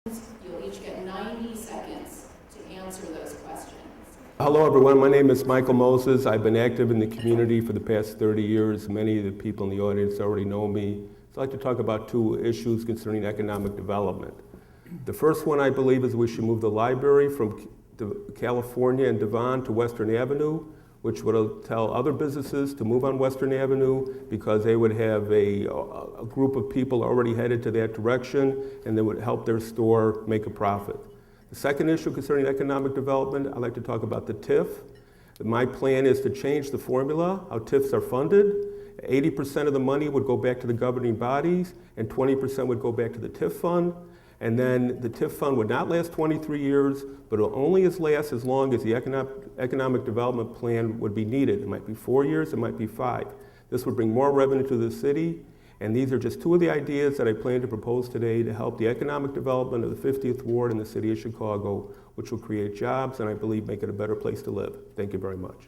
You'll each get 90 seconds to answer those questions. Hello everyone, my name is Michael Moses. I've been active in the community for the past 30 years. Many of the people in the audience already know me. So I'd like to talk about two issues concerning economic development. The first one I believe is we should move the library from California and Devon to Western Avenue, which would tell other businesses to move on Western Avenue because they would have a group of people already headed to that direction and they would help their store make a profit. The second issue concerning economic development, I'd like to talk about the TIF. My plan is to change the formula, how TIFs are funded. 80% of the money would go back to the governing bodies and 20% would go back to the TIF fund. And then the TIF fund would not last 23 years, but it will only last as long as the economic development plan would be needed. It might be 4 years, it might be 5. This would bring more revenue to the city, and these are just two of the ideas that I plan to propose today to help the economic development of the 50th Ward in the city of Chicago, which will create jobs and I believe make it a better place to live. Thank you very much.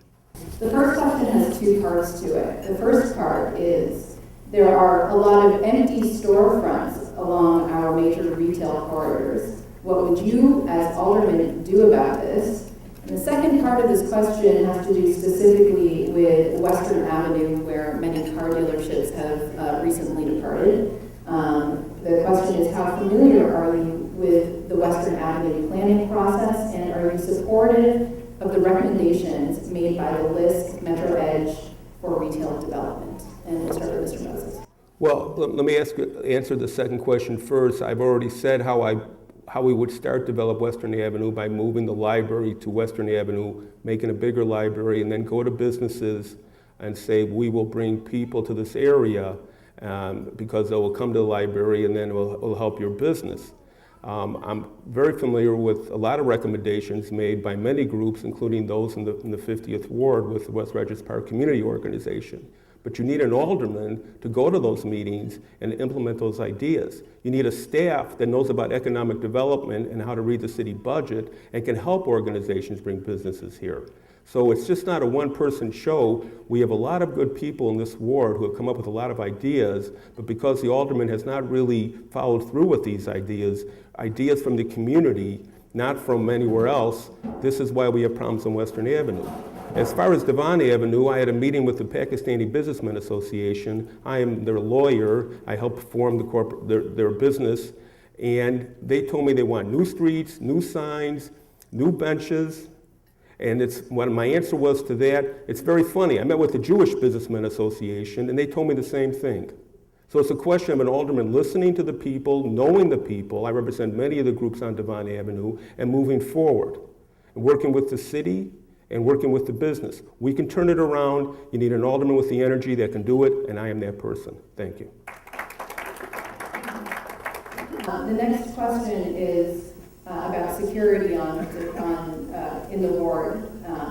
The first question has two parts to it. The first part is there are a lot of empty storefronts along our major retail corridors. What would you, as Alderman, do about this? And the second part of this question has to do specifically with Western Avenue, where many car dealerships have recently departed. The question is, how familiar are you with the Western Avenue planning process, and are you supportive of the recommendations made by the LISC Metro Edge for retail development? And we'll start with Mr. Moses. Well, let me answer the second question first. I've already said how we would start develop Western Avenue by moving the library to Western Avenue, making a bigger library, and then go to businesses and say we will bring people to this area because they will come to the library and then it will help your business. I'm very familiar with a lot of recommendations made by many groups, including those in the 50th Ward with the West Regis Park Community Organization. But you need an alderman to go to those meetings and implement those ideas. You need a staff that knows about economic development and how to read the city budget and can help organizations bring businesses here. So it's just not a one-person show. We have a lot of good people in this ward who have come up with a lot of ideas, but because the alderman has not really followed through with these ideas from the community, not from anywhere else, this is why we have problems on Western Avenue. As far as Devon Avenue, I had a meeting with the Pakistani Businessmen Association. I am their lawyer. I helped form their business. And they told me they want new streets, new signs, new benches. And what my answer was to that, it's very funny. I met with the Jewish Businessmen Association, and they told me the same thing. So it's a question of an alderman listening to the people, knowing the people. I represent many of the groups on Devon Avenue, and moving forward, and working with the city, and working with the business. We can turn it around. You need an alderman with the energy that can do it, and I am that person. Thank you. The next question is about security in the ward.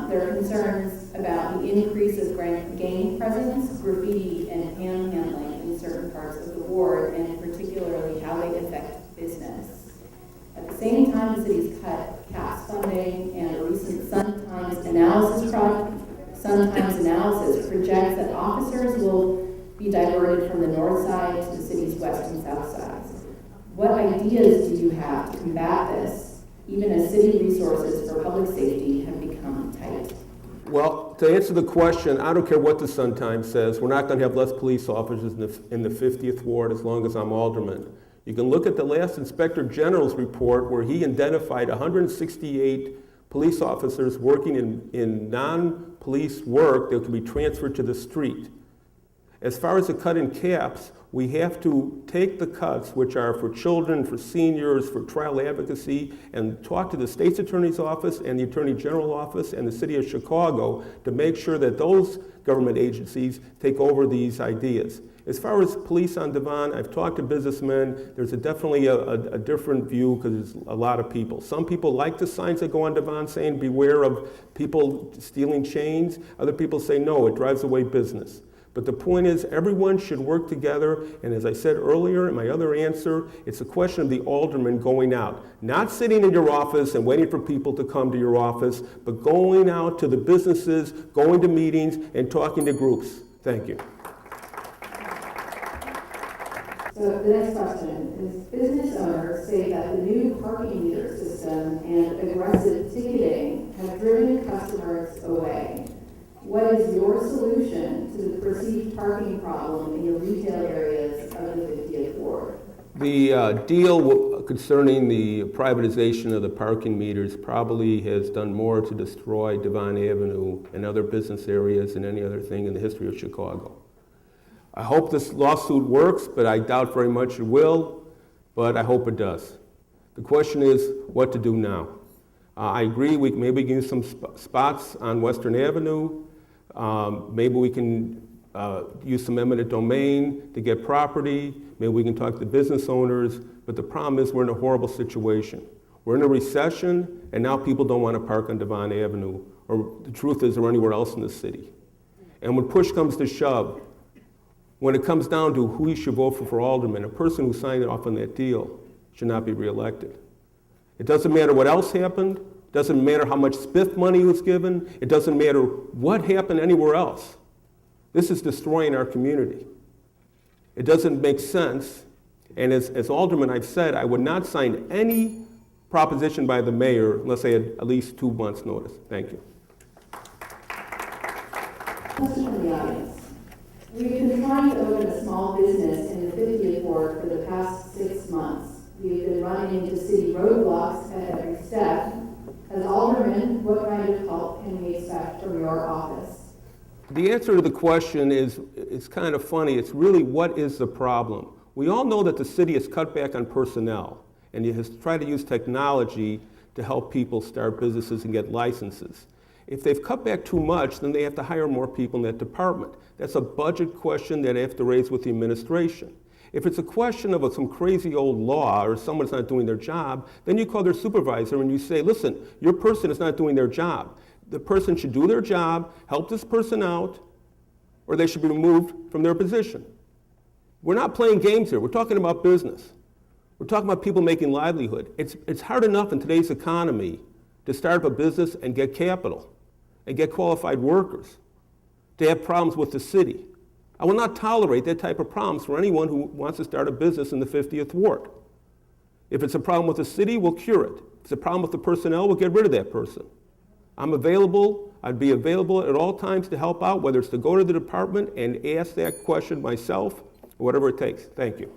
There are concerns about the increase of gang presence, graffiti, and panhandling in certain parts of the ward, and particularly how they affect business. At the same time, the city's cut CAPS funding, and a recent Sun Times analysis projects that officers will be diverted from the north side to the city's west and south sides. What ideas do you have to combat this, even as city resources for public safety have become tight? Well, to answer the question, I don't care what the Sun Times says. We're not going to have less police officers in the 50th Ward as long as I'm alderman. You can look at the last Inspector General's report where he identified 168 police officers working in non-police work that could be transferred to the street. As far as the cut in caps, we have to take the cuts, which are for children, for seniors, for trial advocacy, and talk to the state's attorney's office and the attorney general office and the city of Chicago to make sure that those government agencies take over these ideas. As far as police on Devon, I've talked to businessmen. There's definitely a different view because there's a lot of people. Some people like the signs that go on Devon saying beware of people stealing chains. Other people say no, it drives away business. But the point is, everyone should work together, and as I said earlier in my other answer, it's a question of the alderman going out. Not sitting in your office and waiting for people to come to your office, but going out to the businesses, going to meetings, and talking to groups. Thank you. So the next question is, business owners say that the new parking meter system and aggressive ticketing have driven customers away. What is your solution to the perceived parking problem in your retail areas of the 50th Ward? The deal concerning the privatization of the parking meters probably has done more to destroy Devon Avenue and other business areas than any other thing in the history of Chicago. I hope this lawsuit works, but I doubt very much it will, but I hope it does. The question is what to do now. I agree, maybe we can use some spots on Western Avenue. Maybe we can use some eminent domain to get property. Maybe we can talk to business owners, but the problem is we're in a horrible situation. We're in a recession, and now people don't want to park on Devon Avenue, or the truth is, or anywhere else in the city. And when push comes to shove, when it comes down to who you should vote for Alderman, a person who signed off on that deal should not be reelected. It doesn't matter what else happened. It doesn't matter how much spiff money was given. It doesn't matter what happened anywhere else. This is destroying our community. It doesn't make sense. And as Alderman, I've said, I would not sign any proposition by the mayor unless I had at least 2 months' notice. Thank you. Question from the audience. We've been trying to open a small business in the 50th Ward for the past 6 months. We've been running into city roadblocks at every step. As Alderman, what kind of help can we expect from your office? The answer to the question is kind of funny. It's really, what is the problem? We all know that the city has cut back on personnel, and it has tried to use technology to help people start businesses and get licenses. If they've cut back too much, then they have to hire more people in that department. That's a budget question that they have to raise with the administration. If it's a question of some crazy old law or someone's not doing their job, then you call their supervisor and you say, listen, your person is not doing their job. The person should do their job, help this person out, or they should be removed from their position. We're not playing games here. We're talking about business. We're talking about people making livelihood. It's hard enough in today's economy to start up a business and get capital and get qualified workers. They have problems with the city. I will not tolerate that type of problems for anyone who wants to start a business in the 50th Ward. If it's a problem with the city, we'll cure it. If it's a problem with the personnel, we'll get rid of that person. I'm available. I'd be available at all times to help out, whether it's to go to the department and ask that question myself, or whatever it takes. Thank you.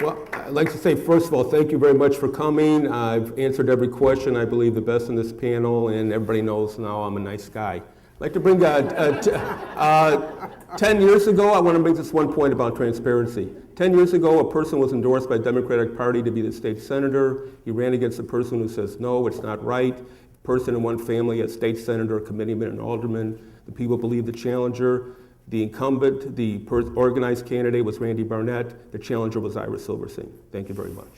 Well, I'd like to say, first of all, thank you very much for coming. I've answered every question, I believe, the best in this panel, and everybody knows now I'm a nice guy. I'd like to bring 10 years ago, I want to make this one point about transparency. 10 years ago, a person was endorsed by the Democratic Party to be the state senator. He ran against a person who says, no, it's not right. A person in one family, a state senator, a committeeman, an alderman. The people believe the challenger. The incumbent, the organized candidate was Randy Barnett. The challenger was Ira Silverstein. Thank you very much.